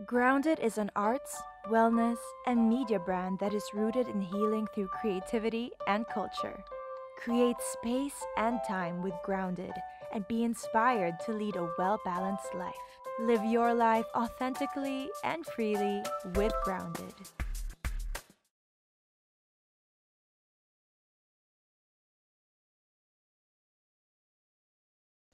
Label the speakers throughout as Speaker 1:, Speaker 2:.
Speaker 1: Grounded is an arts, wellness, and media brand that is rooted in healing through creativity and culture. Create space and time with Grounded and be inspired to lead a well balanced life. Live your life authentically and freely with Grounded.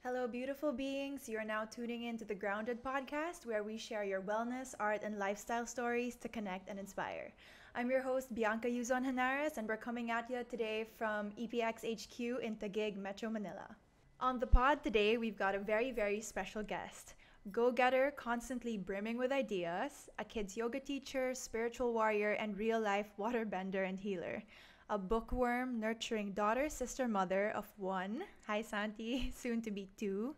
Speaker 1: Hello, beautiful beings. You are now tuning in to the Grounded podcast, where we share your wellness, art, and lifestyle stories to connect and inspire. I'm your host, Bianca Yuzon-Henares, and we're coming at you today from EPX HQ in Taguig, Metro Manila. On the pod today, we've got a very, very special guest. Go-getter, constantly brimming with ideas, a kids yoga teacher, spiritual warrior, and real-life waterbender and healer. A bookworm, nurturing daughter, sister, mother of one. Hi, Santi, soon to be two.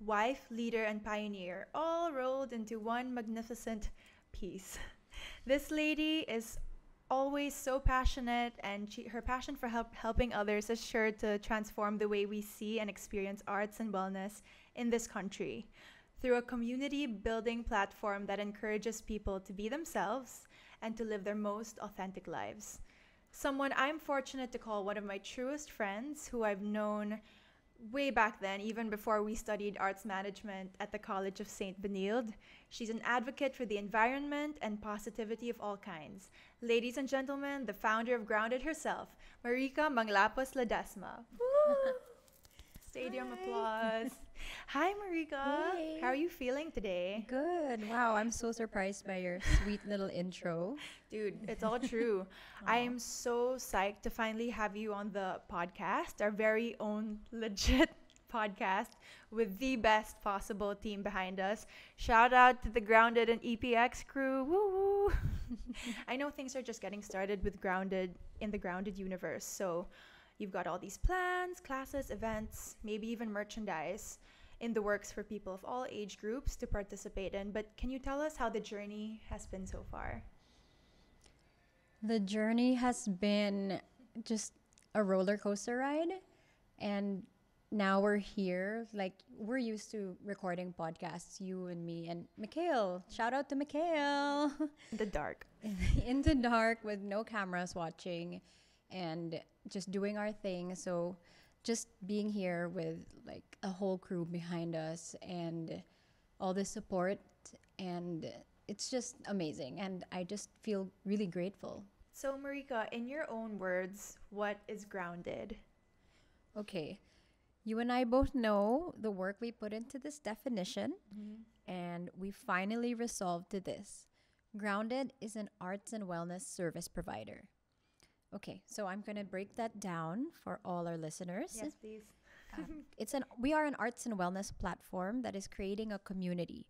Speaker 1: Wife, leader, and pioneer, all rolled into one magnificent piece. This lady is always so passionate, and her passion for helping others is sure to transform the way we see and experience arts and wellness in this country. Through a community building platform that encourages people to be themselves and to live their most authentic lives. Someone I'm fortunate to call one of my truest friends, who I've known way back then, even before we studied arts management at the College of St. Benilde. She's an advocate for the environment and positivity of all kinds. Ladies and gentlemen, the founder of Grounded herself, Marika Manglapus-Ledesma. Stadium applause. Hi, Marika.
Speaker 2: Hey.
Speaker 1: How are you feeling today?
Speaker 2: Good. Wow, I'm so surprised by your sweet little intro.
Speaker 1: Dude, it's all true. I am so psyched to finally have you on the podcast, our very own legit podcast with the best possible team behind us. Shout out to the Grounded and EPX crew. Woo woo. I know things are just getting started with Grounded in the Grounded universe. So you've got all these plans, classes, events, maybe even merchandise in the works for people of all age groups to participate in. But can you tell us how the journey has been so far?
Speaker 2: The journey has been just a roller coaster ride, and now we're here. Like, we're used to recording podcasts, you and me and Mikhail. Shout out to Mikhail.
Speaker 1: In the dark.
Speaker 2: In the dark with no cameras watching and just doing our thing. So just being here with like a whole crew behind us and all the support, and it's just amazing, and I just feel really grateful.
Speaker 1: So, Marika, in your own words, what is Grounded?
Speaker 2: Okay, you and I both know the work we put into this definition, and we finally resolved to this. Grounded is an arts and wellness service provider. Okay, so I'm going to break that down for all our listeners.
Speaker 1: Yes, please.
Speaker 2: We are an arts and wellness platform that is creating a community.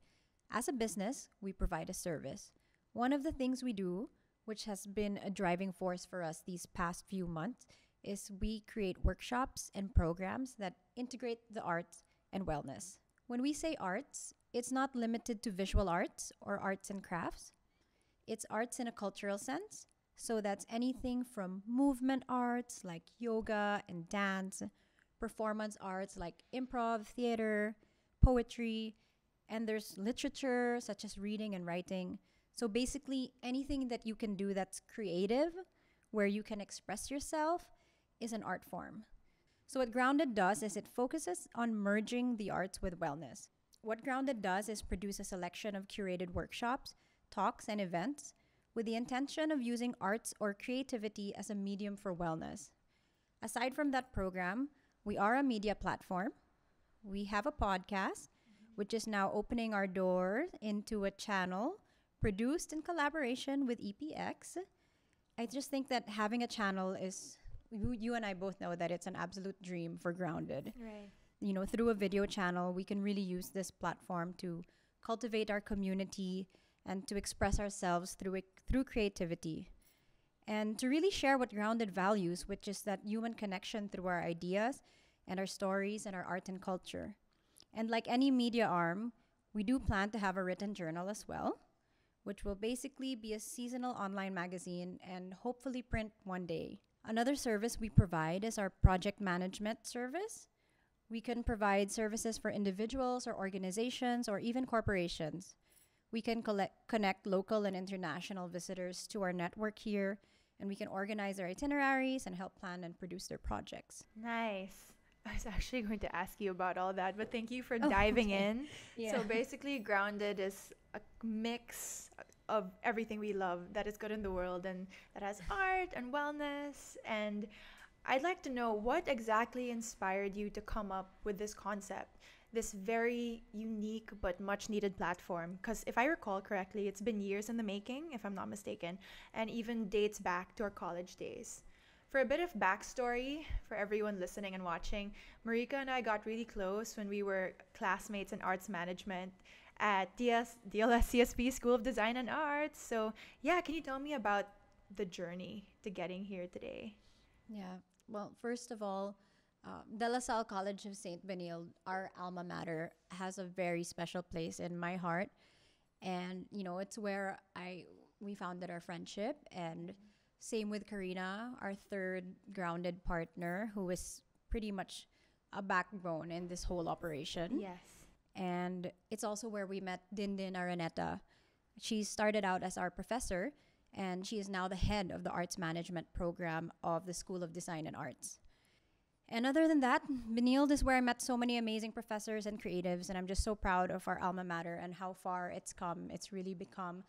Speaker 2: As a business, we provide a service. One of the things we do, which has been a driving force for us these past few months, is we create workshops and programs that integrate the arts and wellness. When we say arts, it's not limited to visual arts or arts and crafts. It's arts in a cultural sense. So that's anything from movement arts like yoga and dance, performance arts like improv, theater, poetry, and there's literature such as reading and writing. So basically anything that you can do that's creative, where you can express yourself, is an art form. So what Grounded does is it focuses on merging the arts with wellness. What Grounded does is produce a selection of curated workshops, talks, and events with the intention of using arts or creativity as a medium for wellness. Aside from that program, we are a media platform. We have a podcast, which is now opening our door into a channel produced in collaboration with EPX. I just think that having a channel is, you and I both know that it's an absolute dream for Grounded.
Speaker 1: Right.
Speaker 2: You know, through a video channel, we can really use this platform to cultivate our community and to express ourselves through creativity, and to really share what Grounded values, which is that human connection through our ideas and our stories and our art and culture. And like any media arm, we do plan to have a written journal as well, which will basically be a seasonal online magazine and hopefully print one day. Another service we provide is our project management service. We can provide services for individuals or organizations or even corporations. we can connect local and international visitors to our network here, and we can organize their itineraries and help plan and produce their projects.
Speaker 1: Nice. I was actually going to ask you about all that, but thank you for
Speaker 2: Oh,
Speaker 1: diving
Speaker 2: okay.
Speaker 1: in.
Speaker 2: Yeah.
Speaker 1: So basically, Grounded is a mix of everything we love that is good in the world and that has art and wellness. And I'd like to know what exactly inspired you to come up with this concept, this very unique but much needed platform. Because if I recall correctly, it's been years in the making, if I'm not mistaken, and even dates back to our college days. For a bit of backstory for everyone listening and watching, Marika and I got really close when we were classmates in arts management at DLS CSP School of Design and Arts. So, yeah, can you tell me about the journey to getting here today?
Speaker 2: Yeah. Well, first of all, De La Salle College of St. Benilde, our alma mater, has a very special place in my heart. And, it's where we founded our friendship. And same with Carina, our third grounded partner, who is pretty much a backbone in this whole operation.
Speaker 1: Yes.
Speaker 2: And it's also where we met Dindin Araneta. She started out as our professor, and she is now the head of the arts management program of the School of Design and Arts. And other than that, Benilde is where I met so many amazing professors and creatives, and I'm just so proud of our alma mater and how far it's come. It's really become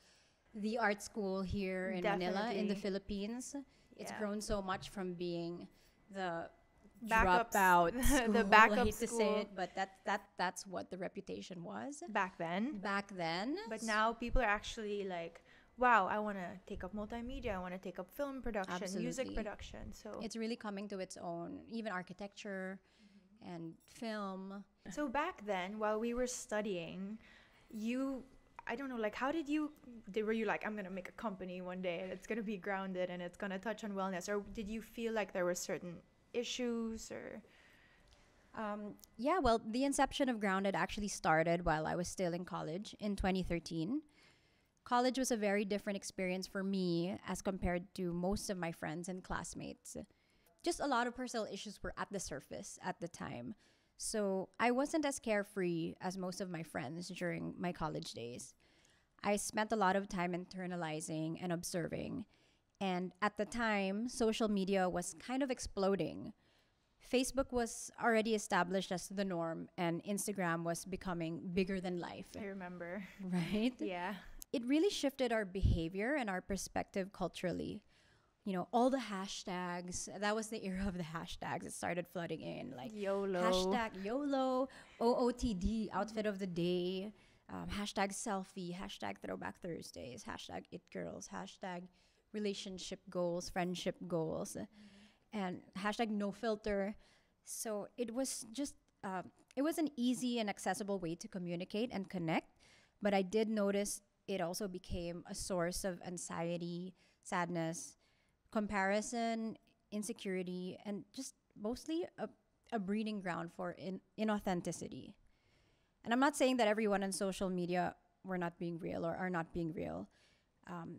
Speaker 2: the art school here in Manila, in the
Speaker 1: Definitely.
Speaker 2: Philippines. It's
Speaker 1: Yeah.
Speaker 2: grown so much from being the
Speaker 1: Backups,
Speaker 2: dropout school.
Speaker 1: the backup
Speaker 2: I hate to say
Speaker 1: school.
Speaker 2: it, but that's what the reputation was
Speaker 1: Back then.
Speaker 2: back then.
Speaker 1: But now people are actually like, wow, I want to take up multimedia. I want to take up film production, music
Speaker 2: Absolutely.
Speaker 1: production. So,
Speaker 2: It's really coming to its own, even architecture and film.
Speaker 1: so back then, while we were studying, I don't know, like, were you like, I'm going to make a company one day and it's going to be grounded and it's going to touch on wellness? Or did you feel like there were certain issues or?
Speaker 2: Yeah, well, the inception of Grounded actually started while I was still in college in 2013. College was a very different experience for me as compared to most of my friends and classmates. Just a lot of personal issues were at the surface at the time. So I wasn't as carefree as most of my friends during my college days. I spent a lot of time internalizing and observing. And at the time, social media was kind of exploding. Facebook was already established as the norm, and Instagram was becoming bigger than life,
Speaker 1: I remember.
Speaker 2: right?
Speaker 1: Yeah.
Speaker 2: It really shifted our behavior and our perspective culturally. All the hashtags, that was the era of the hashtags. It started flooding in, like
Speaker 1: YOLO.
Speaker 2: hashtag YOLO, OOTD, outfit of the day, hashtag selfie, hashtag throwback Thursdays, hashtag it girls, hashtag relationship goals, friendship goals, and hashtag no filter. So it was just, it was an easy and accessible way to communicate and connect. But I did notice it also became a source of anxiety, sadness, comparison, insecurity, and just mostly a breeding ground for inauthenticity. And I'm not saying that everyone on social media were not being real or are not being real.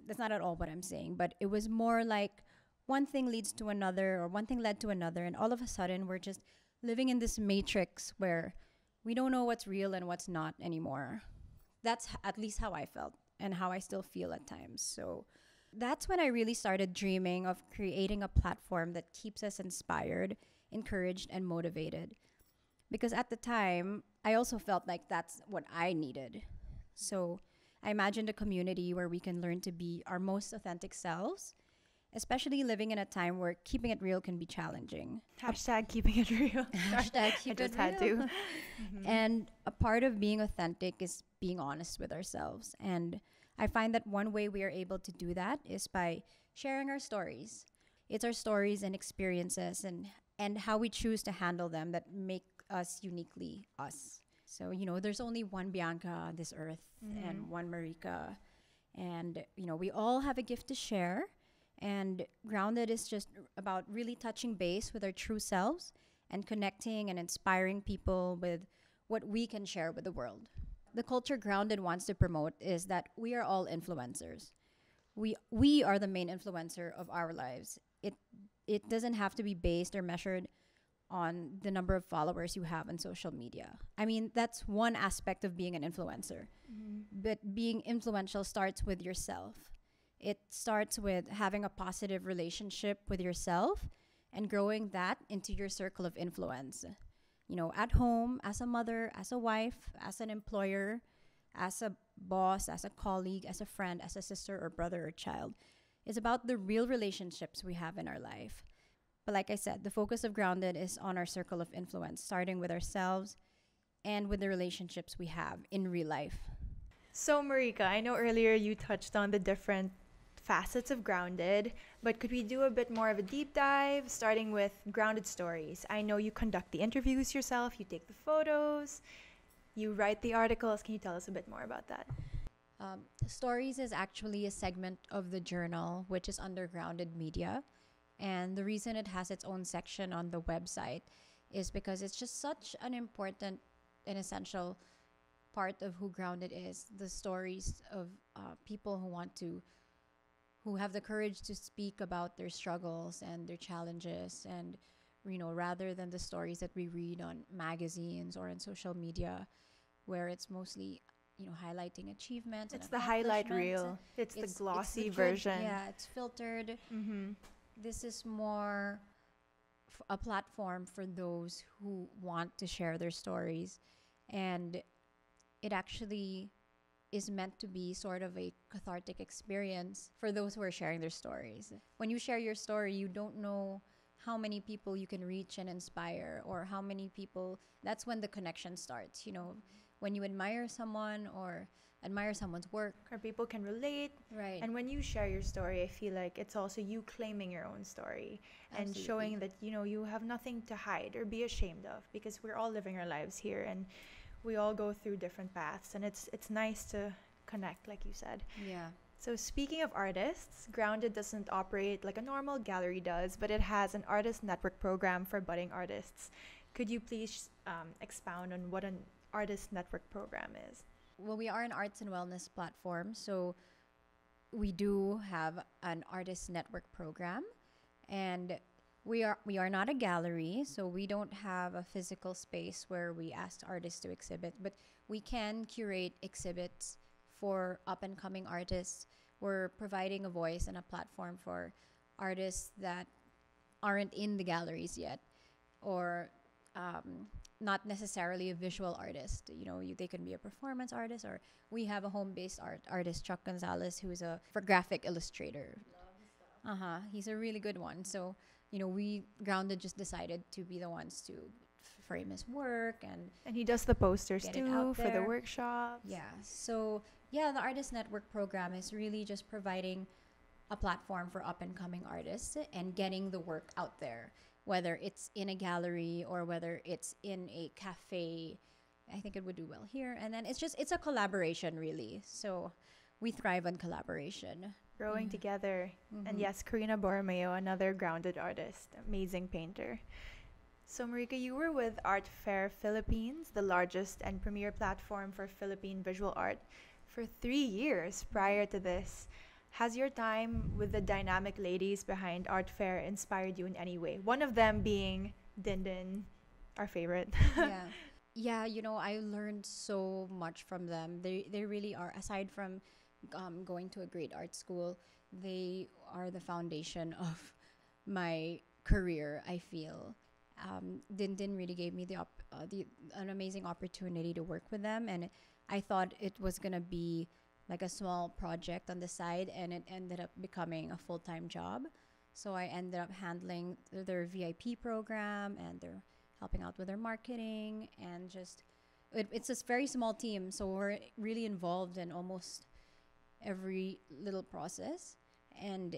Speaker 2: That's not at all what I'm saying. But it was more like one thing leads to another, or one thing led to another, and all of a sudden we're just living in this matrix where we don't know what's real and what's not anymore. That's at least how I felt and how I still feel at times. So that's when I really started dreaming of creating a platform that keeps us inspired, encouraged, and motivated. Because at the time, I also felt like that's what I needed. So I imagined a community where we can learn to be our most authentic selves, especially living in a time where keeping it real can be challenging.
Speaker 1: Hashtag keeping it real.
Speaker 2: Hashtag keep
Speaker 1: I
Speaker 2: it
Speaker 1: just had
Speaker 2: real.
Speaker 1: to.
Speaker 2: And a part of being authentic is being honest with ourselves. And I find that one way we are able to do that is by sharing our stories. It's our stories and experiences and how we choose to handle them that make us uniquely us. So, there's only one Bianca on this earth and one Marika. And, we all have a gift to share. And Grounded is just about really touching base with our true selves and connecting and inspiring people with what we can share with the world. The culture Grounded wants to promote is that we are all influencers. We are the main influencer of our lives. It doesn't have to be based or measured on the number of followers you have on social media. I mean, that's one aspect of being an influencer. But being influential starts with yourself. It starts with having a positive relationship with yourself and growing that into your circle of influence. You know, at home, as a mother, as a wife, as an employer, as a boss, as a colleague, as a friend, as a sister or brother or child. It's about the real relationships we have in our life. But like I said, the focus of Grounded is on our circle of influence, starting with ourselves and with the relationships we have in real life.
Speaker 1: So, Marika, I know earlier you touched on the different facets of Grounded, but could we do a bit more of a deep dive, starting with Grounded Stories? I know you conduct the interviews yourself, you take the photos, you write the articles. Can you tell us a bit more about that?
Speaker 2: Stories is actually a segment of the journal, which is under Grounded Media. And the reason it has its own section on the website is because it's just such an important and essential part of who Grounded is. The stories of people who have the courage to speak about their struggles and their challenges, and rather than the stories that we read on magazines or on social media, where it's mostly highlighting achievements.
Speaker 1: It's the highlight reel. It's the glossy version.
Speaker 2: Yeah, it's filtered. This is more a platform for those who want to share their stories, and it actually is meant to be sort of a cathartic experience for those who are sharing their stories. When you share your story, you don't know how many people you can reach and inspire, or how many people. That's when the connection starts. When you admire someone or admire someone's work,
Speaker 1: or people can relate.
Speaker 2: Right.
Speaker 1: And when you share your story, I feel like it's also you claiming your own story. Absolutely. And showing that you have nothing to hide or be ashamed of, because we're all living our lives here and we all go through different paths, and it's nice to connect, like you said.
Speaker 2: Yeah.
Speaker 1: So speaking of artists, Grounded doesn't operate like a normal gallery does, but it has an artist network program for budding artists. Could you please expound on what an artist network program is?
Speaker 2: Well, we are an arts and wellness platform, so we do have an artist network program, and we are not a gallery, so we don't have a physical space where we ask artists to exhibit, but we can curate exhibits for up-and-coming artists. We're providing a voice and a platform for artists that aren't in the galleries yet, or not necessarily a visual artist. They can be a performance artist, or we have a home-based artist, Chuck Gonzalez, who is a graphic illustrator. He's a really good one. So, we Grounded just decided to be the ones to frame his work, and
Speaker 1: he does the posters too for the workshops.
Speaker 2: Yeah. So, yeah, the Artist Network program is really just providing a platform for up-and-coming artists and getting the work out there, whether it's in a gallery or whether it's in a cafe. I think it would do well here. And then it's a collaboration, really. So we thrive on collaboration.
Speaker 1: Growing together. And yes, Carina, another Grounded artist, amazing painter. So Marika, you were with Art Fair Philippines, the largest and premier platform for Philippine visual art, for 3 years prior to this. Has your time with the dynamic ladies behind Art Fair inspired you in any way? One of them being Dindin, our favorite.
Speaker 2: Yeah, I learned so much from them. They really are, aside from going to a great art school, they are the foundation of my career, I feel. Dindin really gave me an amazing opportunity to work with them, and I thought it was going to be like a small project on the side, and it ended up becoming a full-time job. So I ended up handling their VIP program, and they're helping out with their marketing, and it's a very small team, so we're really involved in almost every little process. And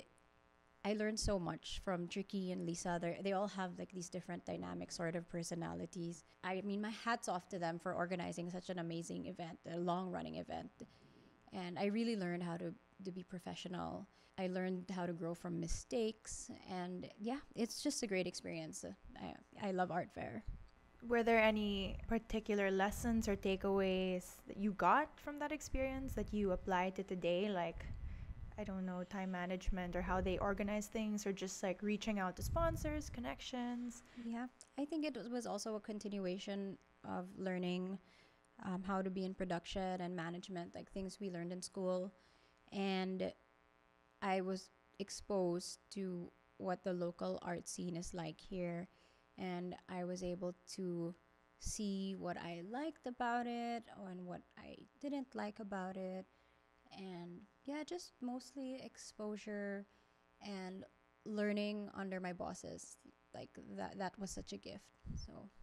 Speaker 2: I learned so much from Tricky and Lisa. They all have like these different dynamic sort of personalities. I mean, my hat's off to them for organizing such an amazing event, a long-running event. And I really learned how to be professional. I learned how to grow from mistakes. And yeah, it's just a great experience. I love Art Fair.
Speaker 1: Were there any particular lessons or takeaways that you got from that experience that you apply to today? Like, I don't know, time management or how they organize things, or just like reaching out to sponsors, connections?
Speaker 2: Yeah, I think was also a continuation of learning how to be in production and management, like things we learned in school. And I was exposed to what the local art scene is like here, and I was able to see what I liked about it and what I didn't like about it. And yeah, just mostly exposure and learning under my bosses. Like that was such a gift. So